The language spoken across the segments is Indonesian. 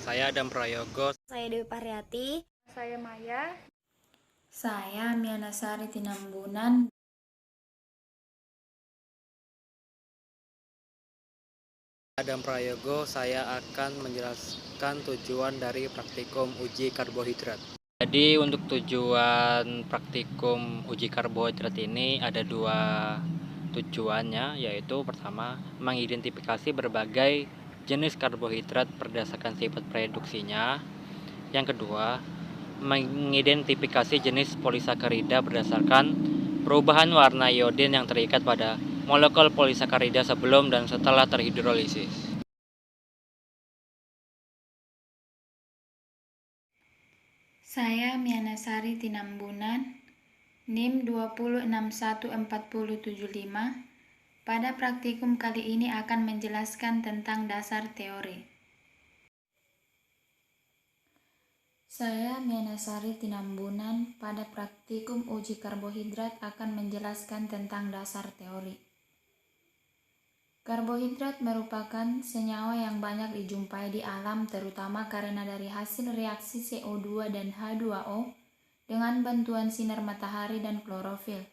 Saya Adam Prayogo. Saya Dewi Pariati. Saya Maya. Saya Mianasari Tinambunan. Adam Prayogo, saya akan menjelaskan tujuan dari praktikum uji karbohidrat. Jadi untuk tujuan praktikum uji karbohidrat ini ada dua tujuannya, yaitu pertama, mengidentifikasi berbagai jenis karbohidrat berdasarkan sifat produksinya. Yang kedua, mengidentifikasi jenis polisakarida berdasarkan perubahan warna iodin yang terikat pada molekul polisakarida sebelum dan setelah terhidrolisis. Saya Mianasari Tinambunan, NIM 2061475. Pada praktikum kali ini akan menjelaskan tentang dasar teori. Saya Mianasari Tinambunan, pada praktikum uji karbohidrat akan menjelaskan tentang dasar teori. Karbohidrat merupakan senyawa yang banyak dijumpai di alam, terutama karena dari hasil reaksi CO2 dan H2O dengan bantuan sinar matahari dan klorofil.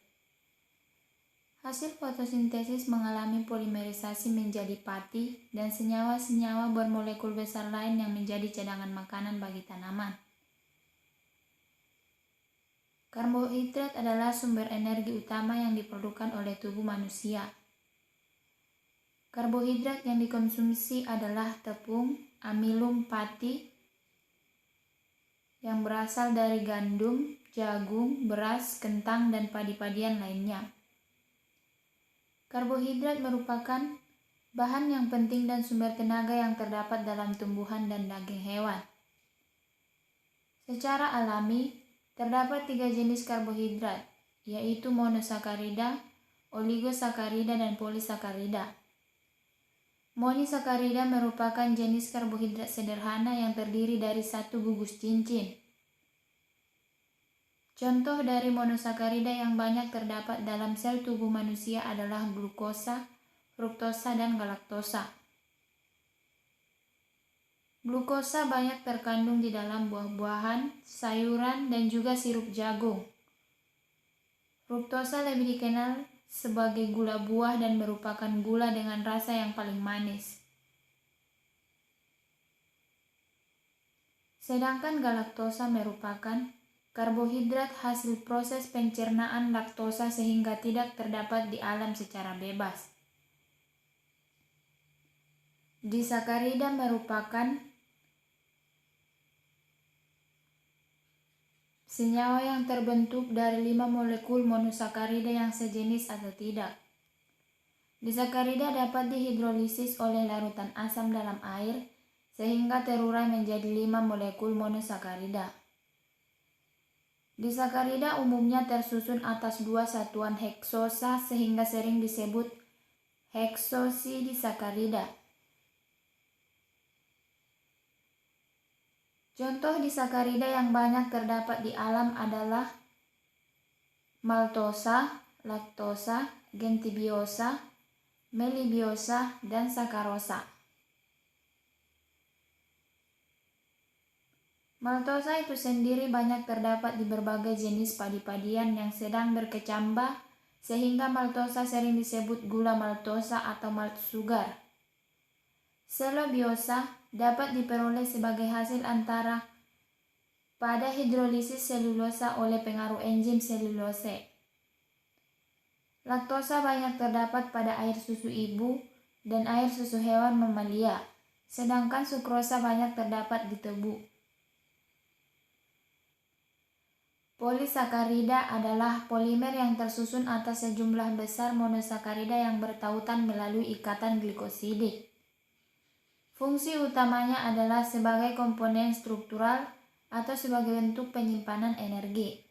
Hasil fotosintesis mengalami polimerisasi menjadi pati dan senyawa-senyawa bermolekul besar lain yang menjadi cadangan makanan bagi tanaman. Karbohidrat adalah sumber energi utama yang diperlukan oleh tubuh manusia. Karbohidrat yang dikonsumsi adalah tepung, amilum, pati yang berasal dari gandum, jagung, beras, kentang, dan padi-padian lainnya. Karbohidrat merupakan bahan yang penting dan sumber tenaga yang terdapat dalam tumbuhan dan daging hewan. Secara alami, terdapat 3 jenis karbohidrat, yaitu monosakarida, oligosakarida, dan polisakarida. Monosakarida merupakan jenis karbohidrat sederhana yang terdiri dari satu gugus cincin. Contoh dari monosakarida yang banyak terdapat dalam sel tubuh manusia adalah glukosa, fruktosa, dan galaktosa. Glukosa banyak terkandung di dalam buah-buahan, sayuran, dan juga sirup jagung. Fruktosa lebih dikenal sebagai gula buah dan merupakan gula dengan rasa yang paling manis. Sedangkan galaktosa merupakan karbohidrat hasil proses pencernaan laktosa sehingga tidak terdapat di alam secara bebas. Disakarida merupakan senyawa yang terbentuk dari 5 molekul monosakarida yang sejenis atau tidak. Disakarida dapat dihidrolisis oleh larutan asam dalam air sehingga terurai menjadi 5 molekul monosakarida. Disakarida umumnya tersusun atas 2 satuan heksosa sehingga sering disebut heksosidisakarida. Contoh disakarida yang banyak terdapat di alam adalah maltosa, laktosa, gentibiosa, melibiosa, dan sakarosa. Maltosa itu sendiri banyak terdapat di berbagai jenis padi-padian yang sedang berkecambah, sehingga maltosa sering disebut gula maltosa atau malt sugar. Selobiosa dapat diperoleh sebagai hasil antara pada hidrolisis selulosa oleh pengaruh enzim selulose. Laktosa banyak terdapat pada air susu ibu dan air susu hewan mamalia, sedangkan sukrosa banyak terdapat di tebu. Polisakarida adalah polimer yang tersusun atas sejumlah besar monosakarida yang bertautan melalui ikatan glikosidik. Fungsi utamanya adalah sebagai komponen struktural atau sebagai bentuk penyimpanan energi.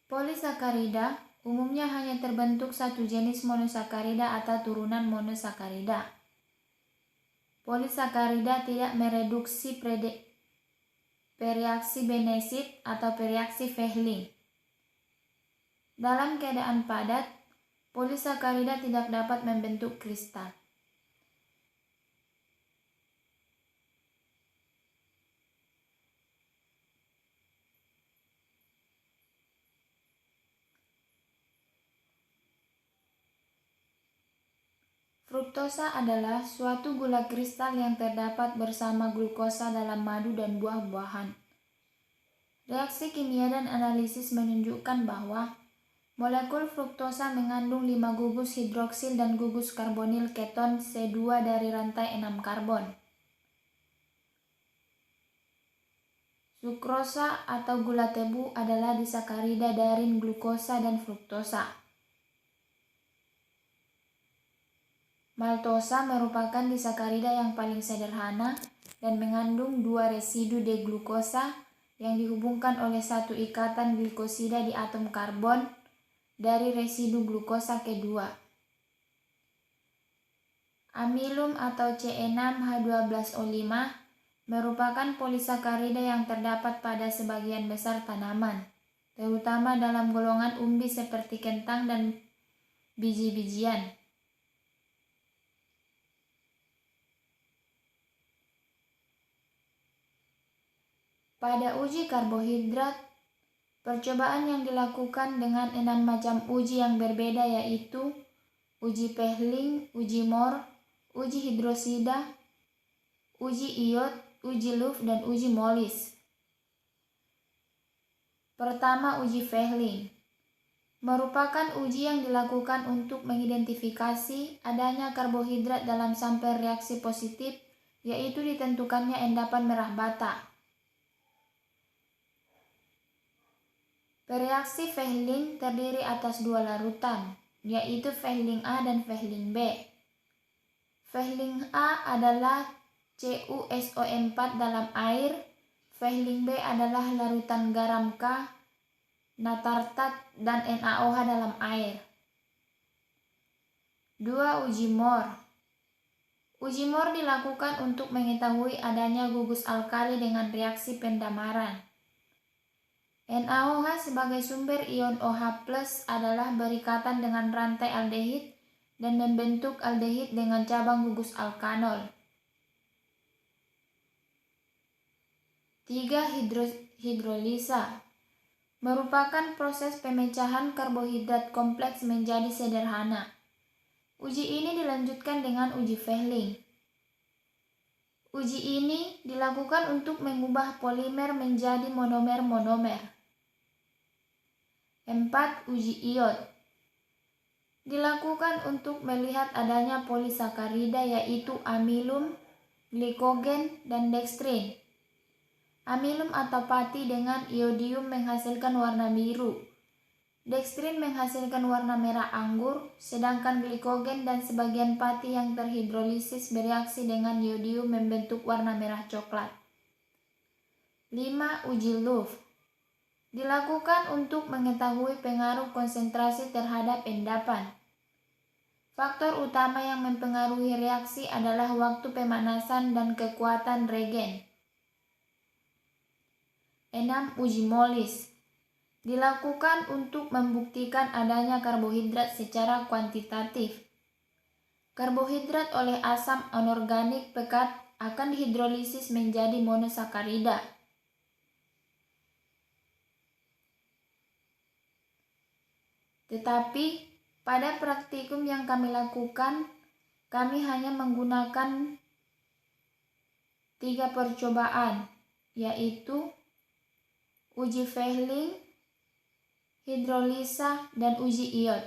Polisakarida umumnya hanya terbentuk satu jenis monosakarida atau turunan monosakarida. Polisakarida tidak mereduksi pereaksi Benesit atau pereaksi Fehling. Dalam keadaan padat, polisakarida tidak dapat membentuk kristal. Fruktosa adalah suatu gula kristal yang terdapat bersama glukosa dalam madu dan buah-buahan. Reaksi kimia dan analisis menunjukkan bahwa molekul fruktosa mengandung 5 gugus hidroksil dan gugus karbonil keton C2 dari rantai 6 karbon. Sukrosa atau gula tebu adalah disakarida darin glukosa dan fruktosa. Maltosa merupakan disakarida yang paling sederhana dan mengandung 2 residu deglukosa yang dihubungkan oleh satu ikatan glikosida di atom karbon dari residu glukosa kedua. Amilum atau C6H12O5 merupakan polisakarida yang terdapat pada sebagian besar tanaman, terutama dalam golongan umbi seperti kentang dan biji-bijian. Pada uji karbohidrat, percobaan yang dilakukan dengan 6 macam uji yang berbeda yaitu uji Pehling, uji Mohr, uji hidrosida, uji iod, uji Loeff, dan uji Mollis. Pertama, uji Pehling merupakan uji yang dilakukan untuk mengidentifikasi adanya karbohidrat dalam sampel reaksi positif, yaitu ditentukannya endapan merah bata. Reaksi Pehling terdiri atas 2 larutan, yaitu Pehling A dan Pehling B. Pehling A adalah CuSO4 dalam air, Pehling B adalah larutan garam K, natartat, dan NaOH dalam air. 2. Uji Mohr. Uji Mohr dilakukan untuk mengetahui adanya gugus alkali dengan reaksi pendamaran. NaOH sebagai sumber ion OH+ adalah berikatan dengan rantai aldehid dan membentuk aldehid dengan cabang gugus alkanol. 3. Hidrolisa merupakan proses pemecahan karbohidrat kompleks menjadi sederhana. Uji ini dilanjutkan dengan uji Pehling. Uji ini dilakukan untuk mengubah polimer menjadi monomer-monomer. 4. Uji iod dilakukan untuk melihat adanya polisakarida yaitu amilum, glikogen, dan dekstrin. Amilum atau pati dengan iodium menghasilkan warna biru. Dekstrin menghasilkan warna merah anggur, sedangkan glikogen dan sebagian pati yang terhidrolisis bereaksi dengan iodium membentuk warna merah coklat. 5. Uji Loeff dilakukan untuk mengetahui pengaruh konsentrasi terhadap endapan. Faktor utama yang mempengaruhi reaksi adalah waktu pemanasan dan kekuatan regen. 6. Uji Mollis dilakukan untuk membuktikan adanya karbohidrat secara kuantitatif. Karbohidrat oleh asam anorganik pekat akan dihidrolisis menjadi monosakarida. Tetapi pada praktikum yang kami lakukan, kami hanya menggunakan 3 percobaan, yaitu uji Pehling, hidrolisa, dan uji iod.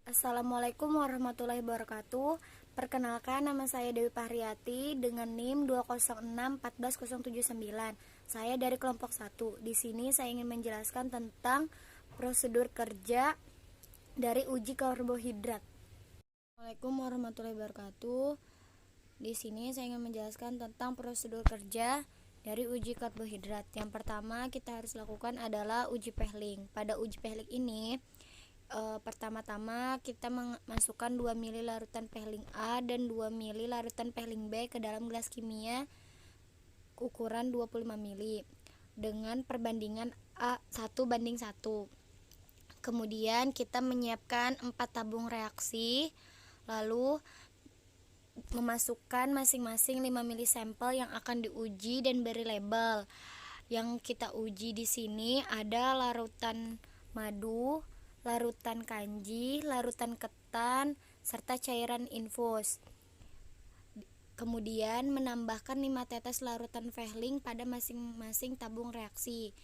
Assalamualaikum warahmatullahi wabarakatuh. Perkenalkan, nama saya Dewi Pahriyati dengan NIM 206140179. Saya dari kelompok 1. Di sini saya ingin menjelaskan tentang prosedur kerja dari uji karbohidrat. Assalamualaikum warahmatullahi wabarakatuh. Di sini saya ingin menjelaskan tentang prosedur kerja dari uji karbohidrat. Yang pertama kita harus lakukan adalah uji Pehling. Pada uji Pehling ini pertama-tama kita memasukkan 2 ml larutan Pehling A dan 2 ml larutan Pehling B ke dalam gelas kimia ukuran 25 ml dengan perbandingan 1:1. Kemudian kita menyiapkan 4 tabung reaksi, lalu memasukkan masing-masing 5 ml sampel yang akan diuji dan beri label. Yang kita uji di sini ada larutan madu, larutan kanji, larutan ketan, serta cairan infus. Kemudian menambahkan 5 tetes larutan Vehling pada masing-masing tabung reaksi.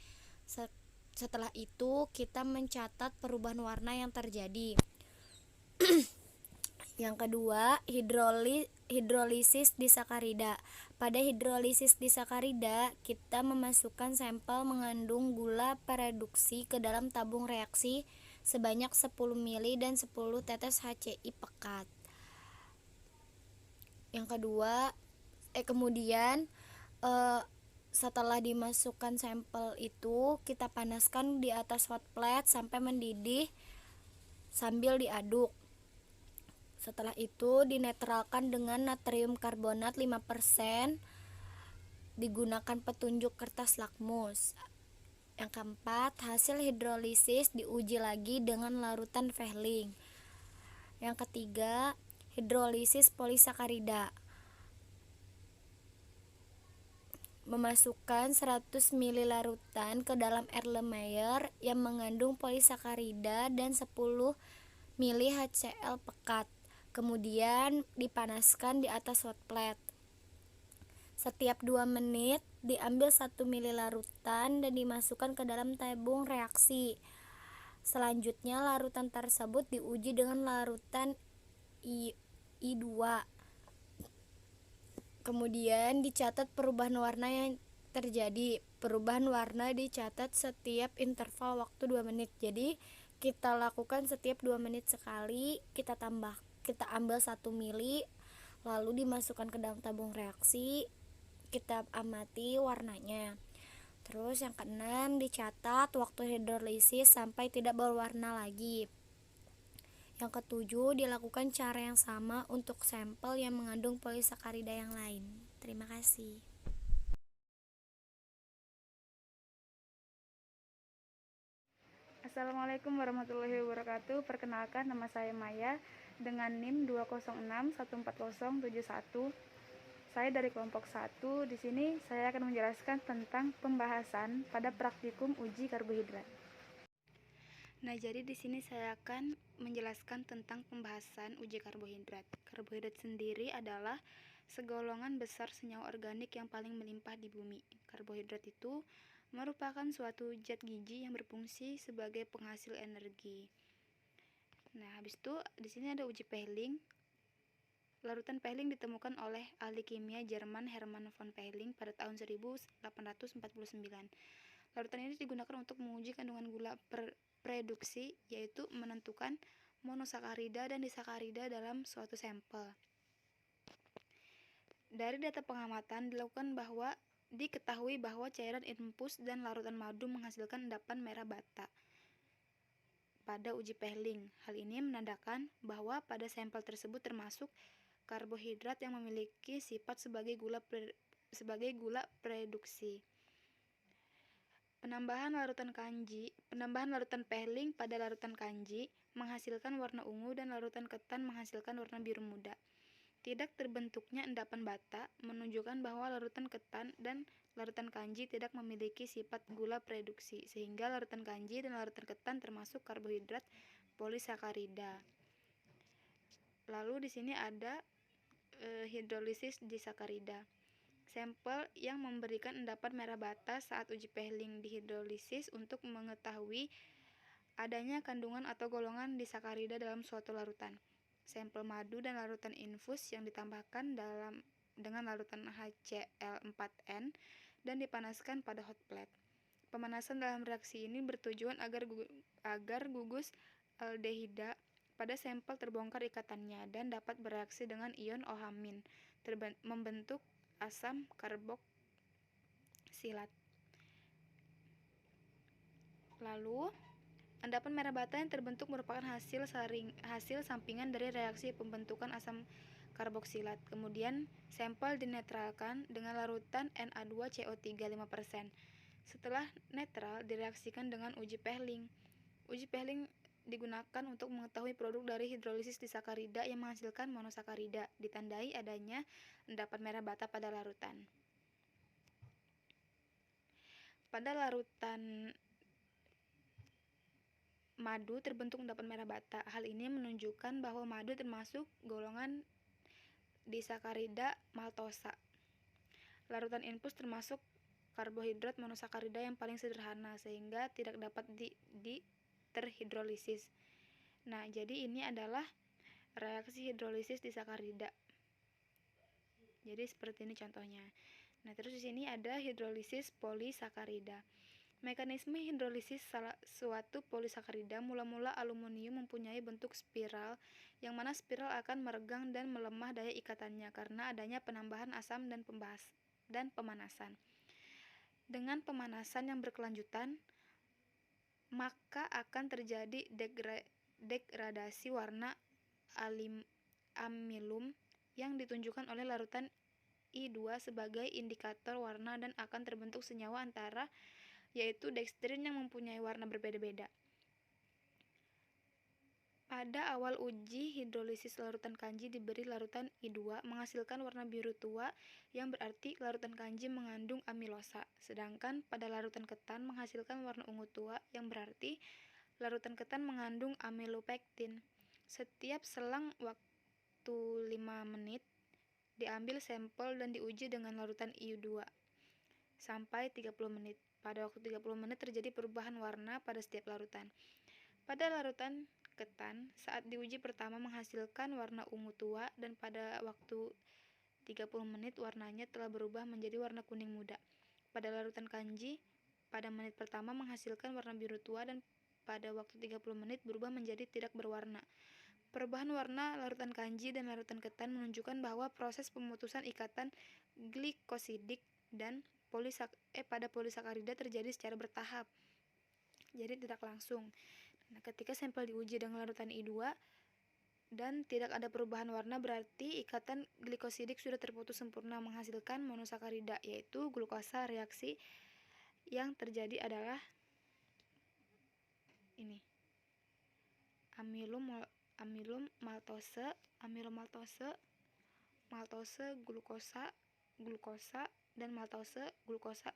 Setelah itu kita mencatat perubahan warna yang terjadi. Yang kedua, hidrolisis disakarida. Pada hidrolisis disakarida, kita memasukkan sampel mengandung gula pereduksi ke dalam tabung reaksi sebanyak 10 ml dan 10 tetes HCI pekat. Kemudian setelah dimasukkan sampel itu, kita panaskan di atas hot plate sampai mendidih sambil diaduk. Setelah itu dinetralkan dengan natrium karbonat 5%, digunakan petunjuk kertas lakmus. Yang keempat, hasil hidrolisis diuji lagi dengan larutan Vehling. Yang ketiga, hidrolisis polisakarida. Memasukkan 100 ml larutan ke dalam Erlenmeyer yang mengandung polisakarida dan 10 ml HCl pekat. Kemudian dipanaskan di atas hot plate. Setiap 2 menit diambil 1 ml larutan dan dimasukkan ke dalam tabung reaksi. Selanjutnya larutan tersebut diuji dengan larutan I2. Kemudian dicatat perubahan warna yang terjadi. Perubahan warna dicatat setiap interval waktu 2 menit. Jadi kita lakukan setiap 2 menit sekali, kita ambil 1 mili, lalu dimasukkan ke dalam tabung reaksi, kita amati warnanya. Terus yang keenam, dicatat waktu hidrolisis sampai tidak berwarna lagi. Yang ketujuh, dilakukan cara yang sama untuk sampel yang mengandung polisakarida yang lain. Terima kasih. Assalamualaikum warahmatullahi wabarakatuh. Perkenalkan, nama saya Maya dengan NIM 206140771. Saya dari kelompok 1. Di sini saya akan menjelaskan tentang pembahasan pada praktikum uji karbohidrat. Nah, jadi di sini saya akan menjelaskan tentang pembahasan uji karbohidrat. Karbohidrat sendiri adalah segolongan besar senyawa organik yang paling melimpah di bumi. Karbohidrat itu merupakan suatu zat gizi yang berfungsi sebagai penghasil energi. Nah, habis itu di sini ada uji Vehling. Larutan Vehling ditemukan oleh ahli kimia Jerman Hermann von Vehling pada tahun 1849. Larutan ini digunakan untuk menguji kandungan gula reduksi, yaitu menentukan monosakarida dan disakarida dalam suatu sampel. Dari data pengamatan diketahui bahwa cairan infus dan larutan madu menghasilkan endapan merah bata pada uji Vehling. Hal ini menandakan bahwa pada sampel tersebut termasuk karbohidrat yang memiliki sifat sebagai gula reduksi. Penambahan larutan Vehling pada larutan kanji menghasilkan warna ungu dan larutan ketan menghasilkan warna biru muda. Tidak terbentuknya endapan bata menunjukkan bahwa larutan ketan dan larutan kanji tidak memiliki sifat gula reduksi, sehingga larutan kanji dan larutan ketan termasuk karbohidrat polisakarida. Lalu di sini ada hidrolisis disakarida. Sampel yang memberikan endapan merah bata saat uji Vehling dihidrolisis untuk mengetahui adanya kandungan atau golongan disakarida dalam suatu larutan. Sampel madu dan larutan infus yang ditambahkan dengan larutan HCl4N dan dipanaskan pada hot plate. Pemanasan dalam reaksi ini bertujuan agar gugus aldehida pada sampel terbongkar ikatannya dan dapat bereaksi dengan ion OH- membentuk asam karboksilat. Lalu, endapan merah bata yang terbentuk merupakan hasil sampingan dari reaksi pembentukan asam karboksilat. Kemudian, sampel dinetralkan dengan larutan Na2CO3 5%. Setelah netral, direaksikan dengan uji Vehling. Uji Vehling digunakan untuk mengetahui produk dari hidrolisis disakarida yang menghasilkan monosakarida, ditandai adanya endapan merah bata pada larutan. Pada larutan madu terbentuk endapan merah bata. Hal ini menunjukkan bahwa madu termasuk golongan disakarida maltosa. Larutan infus termasuk karbohidrat monosakarida yang paling sederhana sehingga tidak dapat terhidrolisis. Nah, jadi ini adalah reaksi hidrolisis disakarida. Jadi seperti ini contohnya. Nah, terus di sini ada hidrolisis polisakarida. Mekanisme hidrolisis suatu polisakarida, mula-mula aluminium mempunyai bentuk spiral, yang mana spiral akan meregang dan melemah daya ikatannya karena adanya penambahan asam dan pemanasan. Dengan pemanasan yang berkelanjutan, maka akan terjadi degradasi warna amilum yang ditunjukkan oleh larutan I2 sebagai indikator warna dan akan terbentuk senyawa antara yaitu dekstrin yang mempunyai warna berbeda-beda. Pada awal uji hidrolisis larutan kanji diberi larutan I2 menghasilkan warna biru tua yang berarti larutan kanji mengandung amilosa, sedangkan pada larutan ketan menghasilkan warna ungu tua yang berarti larutan ketan mengandung amilopektin. Setiap selang waktu 5 menit diambil sampel dan diuji dengan larutan I2 sampai 30 menit. Pada waktu 30 menit terjadi perubahan warna pada setiap larutan. Pada larutan ketan, saat diuji pertama menghasilkan warna ungu tua dan pada waktu 30 menit warnanya telah berubah menjadi warna kuning muda. Pada larutan kanji, pada menit pertama menghasilkan warna biru tua dan pada waktu 30 menit berubah menjadi tidak berwarna. Perubahan warna larutan kanji dan larutan ketan menunjukkan bahwa proses pemutusan ikatan glikosidik dan pada polisakarida terjadi secara bertahap, jadi tidak langsung. Nah, ketika sampel diuji dengan larutan I2 dan tidak ada perubahan warna, berarti ikatan glikosidik sudah terputus sempurna menghasilkan monosakarida, yaitu glukosa. Reaksi yang terjadi adalah ini: amilum maltose, maltose glukosa, dan maltose glukosa.